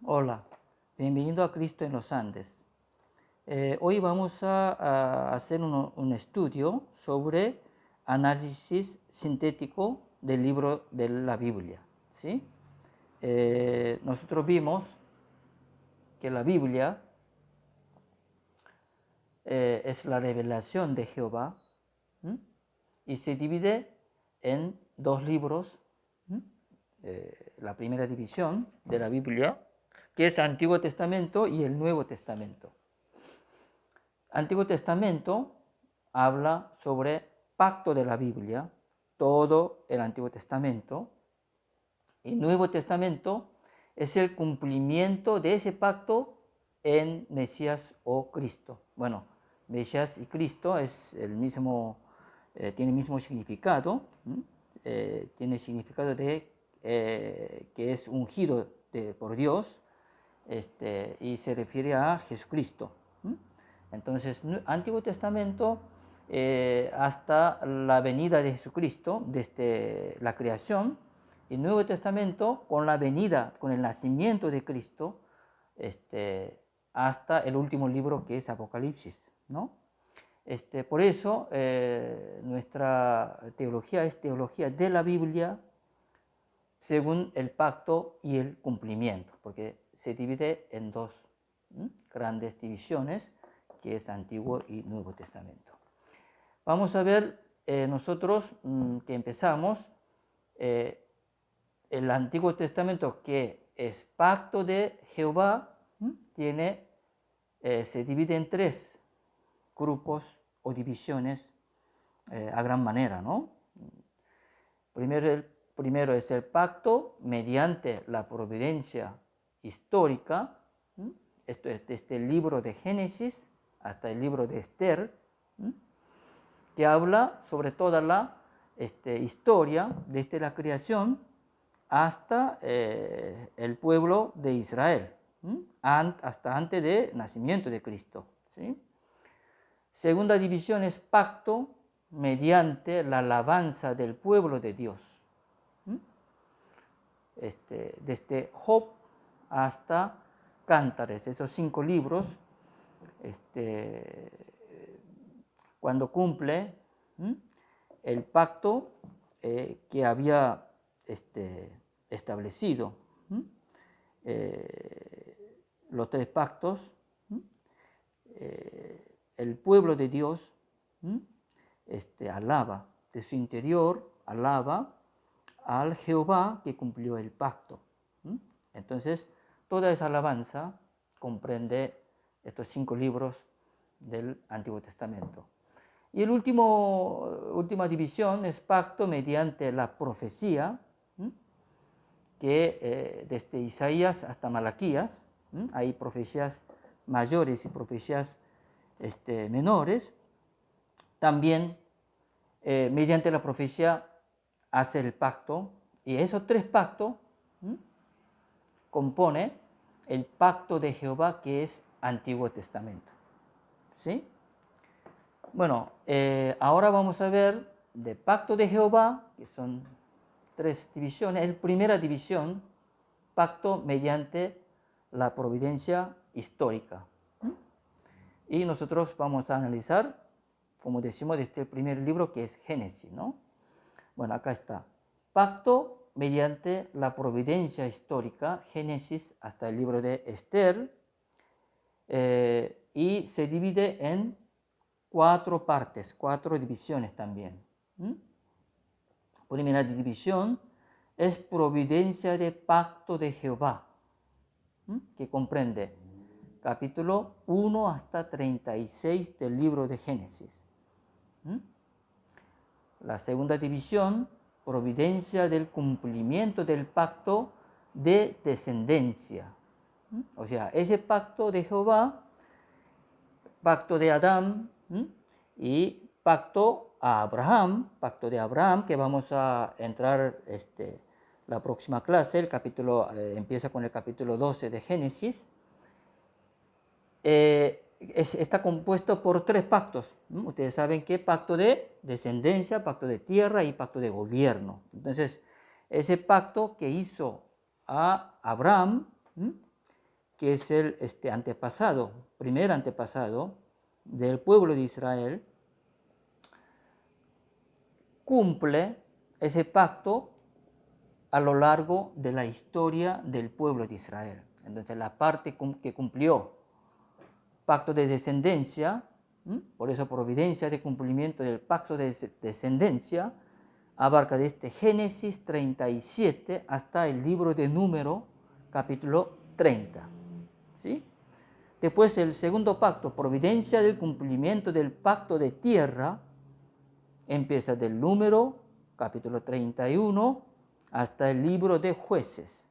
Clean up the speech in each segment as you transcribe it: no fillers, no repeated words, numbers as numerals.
Hola, bienvenido a Cristo en los Andes. Hoy vamos a hacer un estudio sobre análisis sintético del libro de la Biblia. ¿Sí? Nosotros vimos que la Biblia es la revelación de Jehová, ¿m? Y se divide en dos libros. La primera división de la Biblia, que es el Antiguo Testamento y el Nuevo Testamento. Antiguo Testamento habla sobre pacto de la Biblia, todo el Antiguo Testamento, y Nuevo Testamento es el cumplimiento de ese pacto en Mesías o Cristo. Bueno, Mesías y Cristo es el mismo, tiene el mismo significado, tiene significado de que es ungido por Dios, y se refiere a Jesucristo. Entonces, Antiguo Testamento hasta la venida de Jesucristo, desde la creación, y Nuevo Testamento con la venida, con el nacimiento de Cristo, hasta el último libro que es Apocalipsis, ¿no? Por eso nuestra teología es teología de la Biblia según el pacto y el cumplimiento, porque se divide en dos grandes divisiones, que es Antiguo y Nuevo Testamento. Vamos a ver nosotros que empezamos el Antiguo Testamento, que es pacto de Jehová, se divide en tres grupos o divisiones a gran manera, ¿no? Primero es el pacto mediante la providencia histórica. Esto es desde el libro de Génesis hasta el libro de Esther, que habla sobre toda la historia desde la creación hasta el pueblo de Israel, hasta antes del nacimiento de Cristo, ¿sí? Segunda división es pacto mediante la alabanza del pueblo de Dios. Desde Job hasta Cántares, esos 5 libros, cuando cumple el pacto que había establecido, los tres pactos, el pueblo de Dios alaba, de su interior alaba al Jehová que cumplió el pacto. Entonces, toda esa alabanza comprende estos 5 libros del Antiguo Testamento. Y la última división es pacto mediante la profecía, que desde Isaías hasta Malaquías, hay profecías mayores y profecías menores. También mediante la profecía hace el pacto, y esos 3 pactos compone el pacto de Jehová, que es Antiguo Testamento. ¿Sí? Bueno, ahora vamos a ver del pacto de Jehová, que son 3 divisiones. La primera división, pacto mediante la providencia histórica. Y nosotros vamos a analizar, como decimos, desde el primer libro, que es Génesis, ¿no? Bueno, acá está. Pacto mediante la providencia histórica, Génesis hasta el libro de Esther, y se divide en 4 partes, 4 divisiones también. Primera división es providencia de pacto de Jehová, que comprende capítulo 1 hasta 36 del libro de Génesis. La segunda división, providencia del cumplimiento del pacto de descendencia. O sea, ese pacto de Jehová, pacto de Adán, y pacto a Abraham, pacto de Abraham, que vamos a entrar la próxima clase. El capítulo empieza con el capítulo 12 de Génesis. Está compuesto por 3 pactos. Ustedes saben que pacto de descendencia, pacto de tierra y pacto de gobierno. Entonces, ese pacto que hizo a Abraham que es el antepasado, primer antepasado del pueblo de Israel, cumple ese pacto a lo largo de la historia del pueblo de Israel. Entonces, la parte que cumplió pacto de descendencia, por eso providencia de cumplimiento del pacto de descendencia, abarca desde Génesis 37 hasta el libro de Número, capítulo 30. ¿Sí? Después el segundo pacto, providencia del cumplimiento del pacto de tierra, empieza del Número, capítulo 31, hasta el libro de Jueces.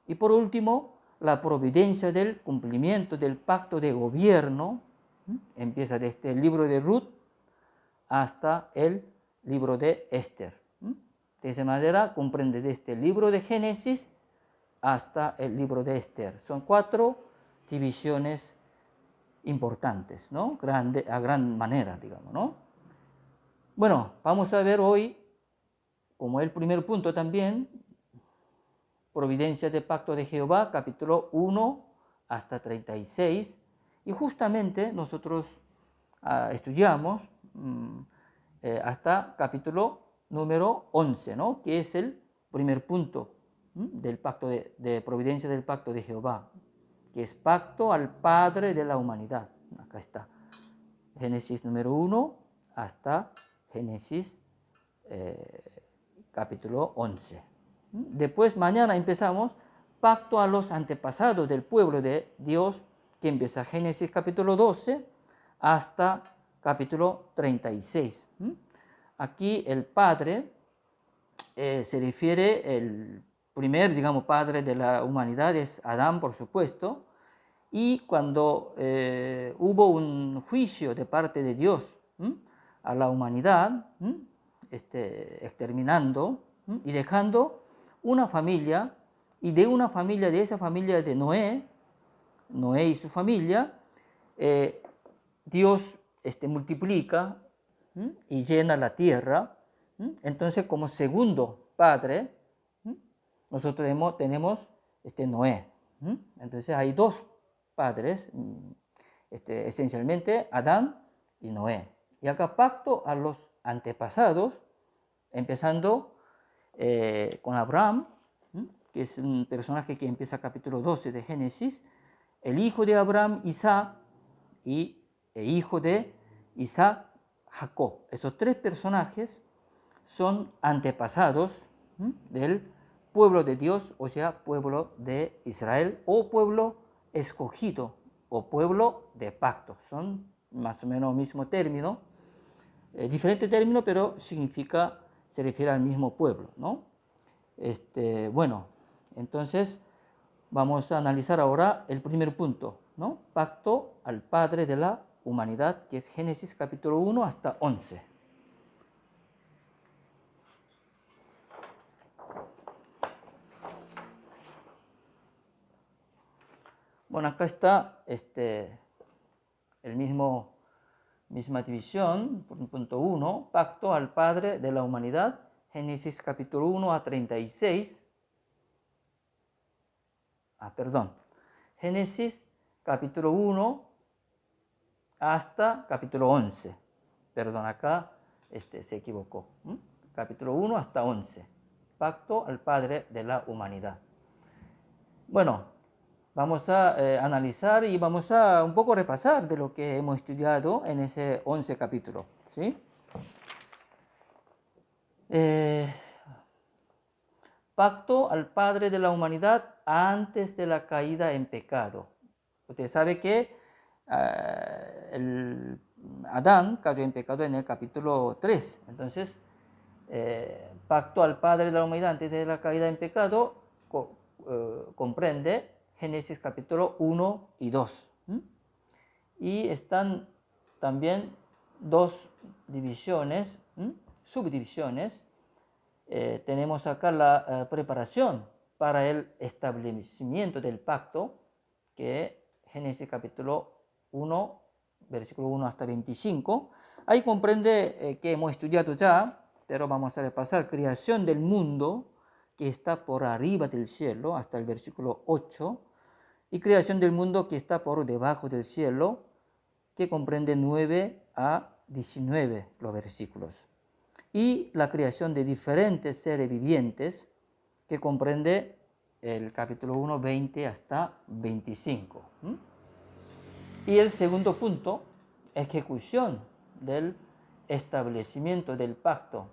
Y por último, la providencia del cumplimiento del pacto de gobierno, empieza desde el libro de Ruth hasta el libro de Esther. De esa manera comprende desde el libro de Génesis hasta el libro de Esther. Son 4 divisiones importantes, ¿no? A gran manera, digamos, ¿no? Bueno, vamos a ver hoy, como el primer punto también, providencia del pacto de Jehová, capítulo 1 hasta 36. Y justamente nosotros estudiamos hasta capítulo número 11, ¿no? Que es el primer punto del pacto de providencia del pacto de Jehová, que es pacto al Padre de la humanidad. Acá está. Génesis número 1 hasta Génesis capítulo 11. Después mañana empezamos pacto a los antepasados del pueblo de Dios, que empieza Génesis capítulo 12 hasta capítulo 36. Aquí el Padre se refiere, el primer, digamos, padre de la humanidad es Adán, por supuesto, y cuando hubo un juicio de parte de Dios a la humanidad, exterminando y dejando una familia, y de esa familia de Noé y su familia, Dios multiplica y llena la tierra. Entonces, como segundo padre, nosotros tenemos Noé. Entonces, hay 2 padres, esencialmente Adán y Noé. Y acá pacto a los antepasados, empezando con Abraham, que es un personaje que empieza capítulo 12 de Génesis, el hijo de Abraham, Isaac, y el hijo de Isaac, Jacob. Esos 3 personajes son antepasados del pueblo de Dios, o sea, pueblo de Israel, o pueblo escogido, o pueblo de pacto. Son más o menos el mismo término, diferente término, pero se refiere al mismo pueblo, ¿no? Bueno, entonces vamos a analizar ahora el primer punto, ¿no? Pacto al Padre de la humanidad, que es Génesis capítulo 1 hasta 11. Bueno, acá está misma división, punto 1, pacto al Padre de la humanidad, Génesis capítulo 1 a 36. Génesis capítulo 1 hasta capítulo 11. Perdón, acá se equivocó. Capítulo 1 hasta 11. Pacto al Padre de la humanidad. Bueno, vamos a analizar y vamos a un poco repasar de lo que hemos estudiado en ese 11 capítulo. ¿Sí? Pacto al Padre de la humanidad antes de la caída en pecado. Usted sabe que Adán cayó en pecado en el capítulo 3. Entonces, pacto al Padre de la humanidad antes de la caída en pecado comprende Génesis capítulo 1 y 2. Y están también 2 divisiones, subdivisiones. Tenemos acá la preparación para el establecimiento del pacto, que Génesis capítulo 1, versículo 1 hasta 25. Ahí comprende que hemos estudiado ya, pero vamos a repasar creación del mundo, que está por arriba del cielo, hasta el versículo 8. y creación del mundo que está por debajo del cielo, que comprende 9 a 19 los versículos. Y la creación de diferentes seres vivientes, que comprende el capítulo 1, 20 hasta 25. Y el segundo punto, ejecución del establecimiento del pacto,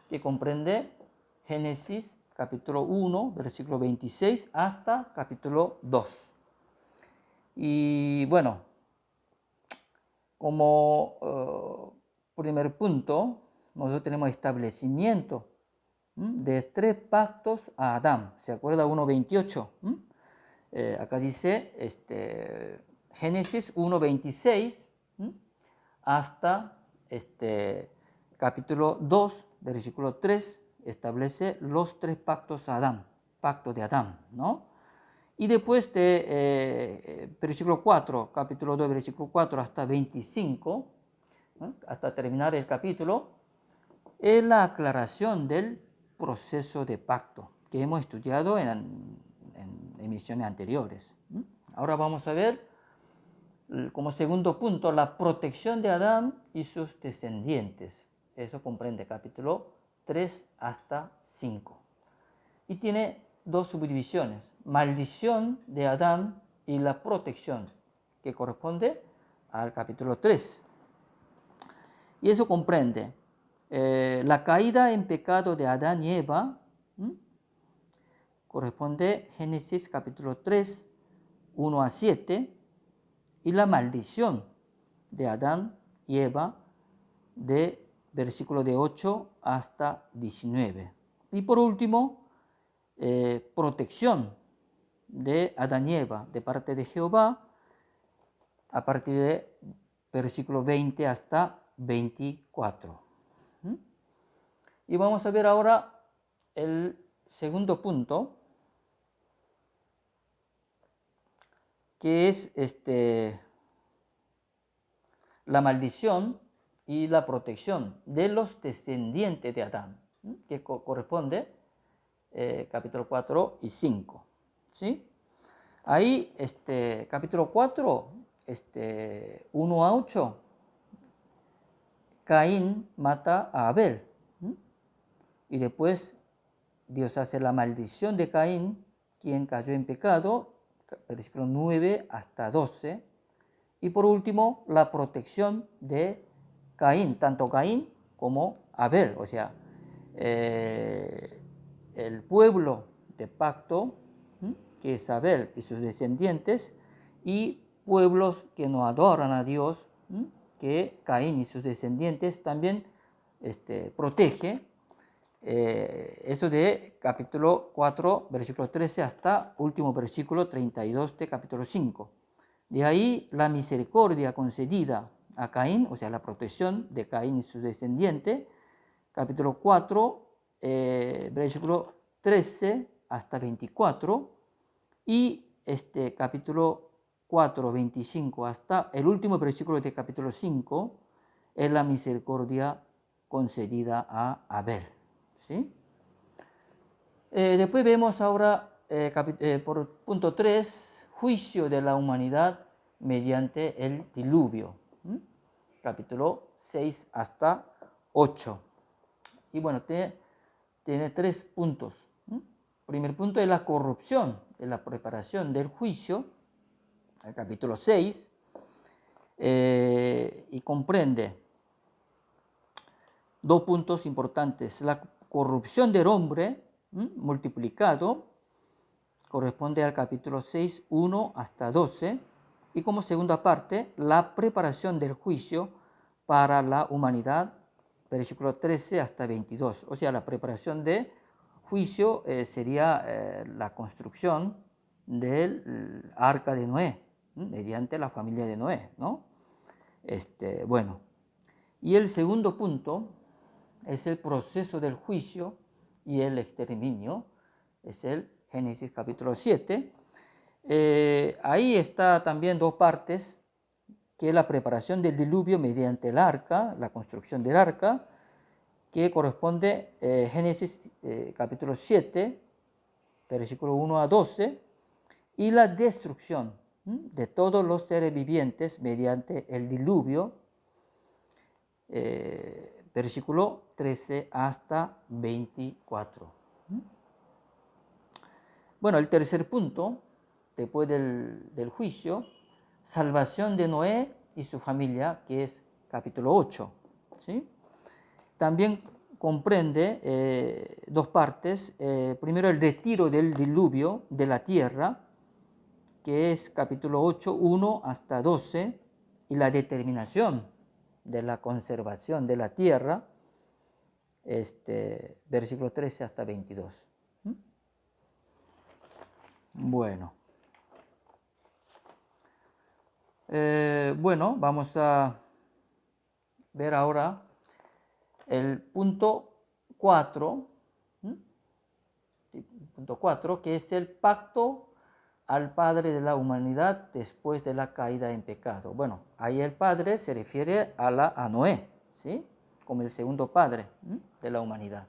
que comprende Génesis capítulo 1, versículo 26 hasta capítulo 2. Y bueno, como primer punto, nosotros tenemos establecimiento de 3 pactos a Adán. ¿Se acuerda 1.28? Acá dice Génesis 1.26 hasta capítulo 2, versículo 3, establece los 3 pactos a Adán, pacto de Adán, ¿no? Y después de versículo 4, capítulo 2, versículo 4 hasta 25, hasta terminar el capítulo, es la aclaración del proceso de pacto que hemos estudiado en emisiones anteriores. Ahora vamos a ver como segundo punto la protección de Adán y sus descendientes. Eso comprende capítulo 3 hasta 5. Y tiene 2 subdivisiones: maldición de Adán y la protección, que corresponde al capítulo 3. Y eso comprende la caída en pecado de Adán y Eva, corresponde Génesis capítulo 3, 1 a 7, y la maldición de Adán y Eva, de versículo de 8 hasta 19. Y por último, protección de Adán y Eva de parte de Jehová, a partir de versículo 20 hasta 24. Y vamos a ver ahora el segundo punto, que es la maldición y la protección de los descendientes de Adán, que corresponde capítulo 4 y 5. ¿Sí? Ahí, capítulo 4, 1 a 8, Caín mata a Abel. Y después Dios hace la maldición de Caín, quien cayó en pecado, versículo 9 hasta 12. Y por último, la protección de Caín, tanto Caín como Abel, o sea, el pueblo de pacto, que es Abel y sus descendientes, y pueblos que no adoran a Dios, que Caín y sus descendientes también protege. Eso de capítulo 4, versículo 13 hasta último versículo 32 de capítulo 5. De ahí la misericordia concedida a Caín, o sea, la protección de Caín y sus descendientes, capítulo 4, versículo 13 hasta 24, y capítulo 4, 25 hasta el último versículo de capítulo 5, es la misericordia concedida a Abel. ¿Sí? Después vemos ahora por punto 3, juicio de la humanidad mediante el diluvio, capítulo 6 hasta 8. Y bueno, tiene 3 puntos. Primer punto es la corrupción de la preparación del juicio, el capítulo 6, y comprende 2 puntos importantes: la corrupción del hombre multiplicado, corresponde al capítulo 6, 1 hasta 12, y como segunda parte, la preparación del juicio para la humanidad, versículo 13 hasta 22. O sea, la preparación de juicio sería la construcción del arca de Noé, mediante la familia de Noé, ¿no? Bueno, y el segundo punto es el proceso del juicio y el exterminio, es el Génesis capítulo 7. Ahí está también 2 partes, que es la preparación del diluvio mediante el arca, la construcción del arca, que corresponde Génesis capítulo 7, versículo 1 a 12, y la destrucción de todos los seres vivientes mediante el diluvio, versículo 13 hasta 24. Bueno, el tercer punto, después del juicio, salvación de Noé y su familia, que es capítulo 8. ¿Sí? También comprende dos partes. Primero, el retiro del diluvio de la tierra, que es capítulo 8, 1 hasta 12, y la determinación de la conservación de la tierra, versículo 13 hasta 22. Bueno. Bueno, vamos a ver ahora el punto 4, que es el pacto al Padre de la humanidad después de la caída en pecado. Bueno, ahí el Padre se refiere a Noé, ¿sí? Como el segundo Padre de la humanidad,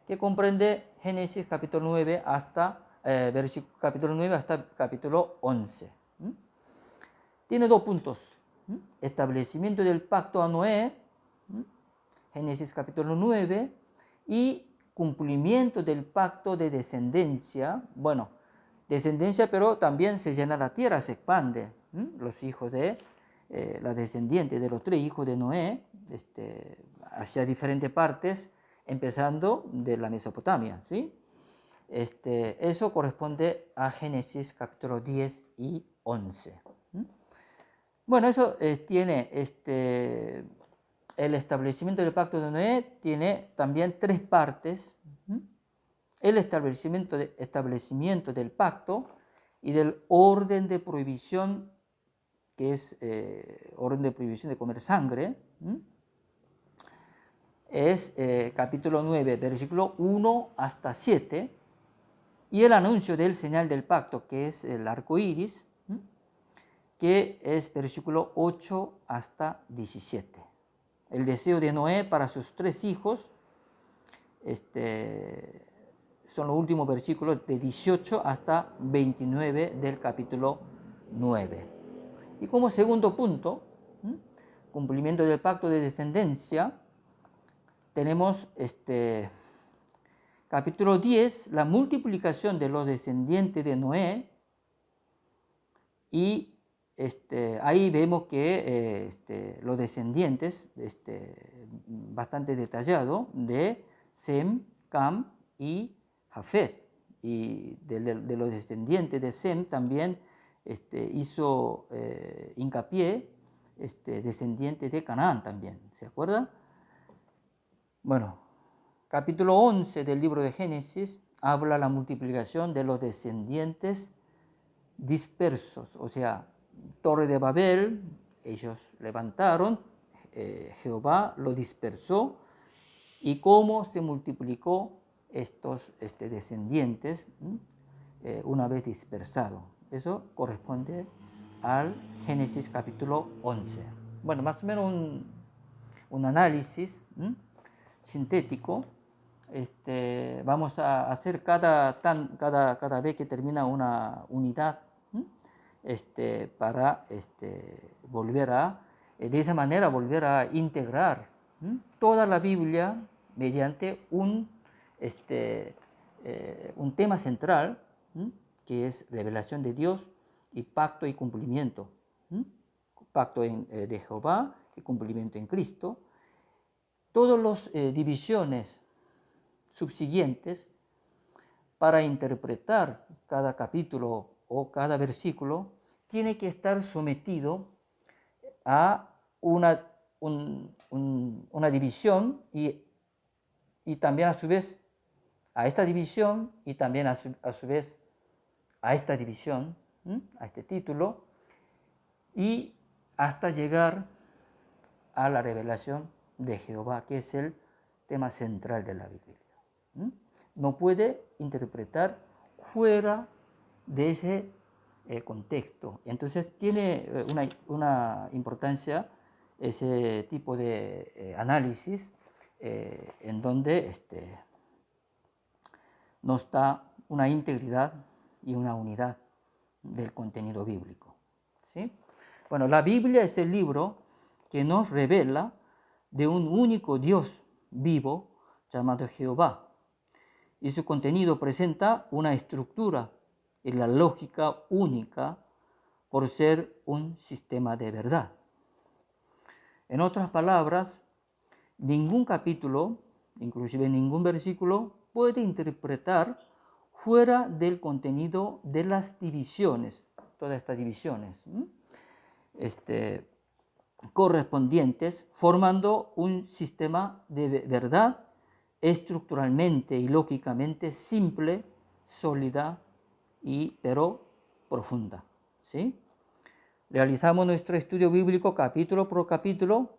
que comprende Génesis capítulo 9 hasta capítulo 9 hasta capítulo 11. Tiene dos puntos. Establecimiento del pacto a Noé, Génesis capítulo 9, y cumplimiento del pacto de descendencia. Bueno, descendencia, pero también se llena la tierra, se expande. Los hijos de la descendiente de los tres hijos de Noé, hacia diferentes partes, empezando de la Mesopotamia, ¿sí? Eso corresponde a Génesis capítulo 10 y 11. Bueno, eso tiene el establecimiento del pacto de Noé, tiene también tres partes. El establecimiento del pacto y del orden de prohibición, que es orden de prohibición de comer sangre. Es capítulo 9, versículo 1 hasta 7. Y el anuncio del señal del pacto, que es el arco iris, que es versículo 8 hasta 17. El deseo de Noé para sus tres hijos, son los últimos versículos de 18 hasta 29 del capítulo 9. Y como segundo punto, cumplimiento del pacto de descendencia, tenemos capítulo 10, la multiplicación de los descendientes de Noé, y ahí vemos que los descendientes, bastante detallado, de Sem, Cam y Jafet. Y de los descendientes de Sem también hizo hincapié descendiente de Canaán también, ¿se acuerda? Bueno, capítulo 11 del libro de Génesis habla la multiplicación de los descendientes dispersos, o sea, Torre de Babel, ellos levantaron, Jehová lo dispersó, y cómo se multiplicó estos descendientes una vez dispersado. Eso corresponde al Génesis capítulo 11. Bueno, más o menos un análisis sintético. Vamos a hacer cada vez que termina una unidad, para volver de esa manera volver a integrar toda la Biblia mediante un tema central, que es revelación de Dios y pacto y cumplimiento. Pacto de Jehová y cumplimiento en Cristo. Todas las divisiones subsiguientes para interpretar cada capítulo o cada versículo tiene que estar sometido a una división y también a su vez a esta división y también a su vez a esta división, a este título, y hasta llegar a la revelación de Jehová, que es el tema central de la Biblia. No puede interpretar fuera de ese contexto. Entonces tiene una importancia ese tipo de análisis en donde nos da una integridad y una unidad del contenido bíblico. ¿Sí? Bueno, la Biblia es el libro que nos revela de un único Dios vivo llamado Jehová. Y su contenido presenta una estructura y la lógica única por ser un sistema de verdad. En otras palabras, ningún capítulo, inclusive ningún versículo, puede interpretar fuera del contenido de las divisiones, todas estas divisiones correspondientes, formando un sistema de verdad estructuralmente y lógicamente simple, sólida pero profunda. ¿Sí? Realizamos nuestro estudio bíblico capítulo por capítulo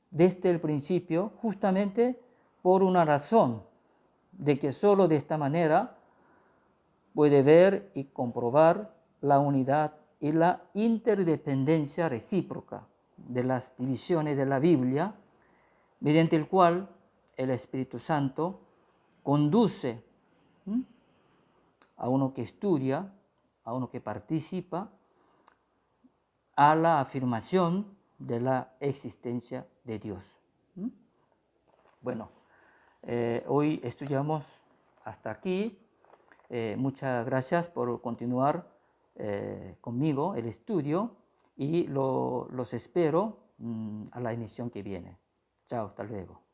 desde el principio, justamente por una razón, de que solo de esta manera puede ver y comprobar la unidad y la interdependencia recíproca de las divisiones de la Biblia, mediante el cual el Espíritu Santo conduce a uno que estudia, a uno que participa, a la afirmación de la existencia de Dios. Bueno, hoy estudiamos hasta aquí. Muchas gracias por continuar conmigo el estudio y los espero a la emisión que viene. Chao, hasta luego.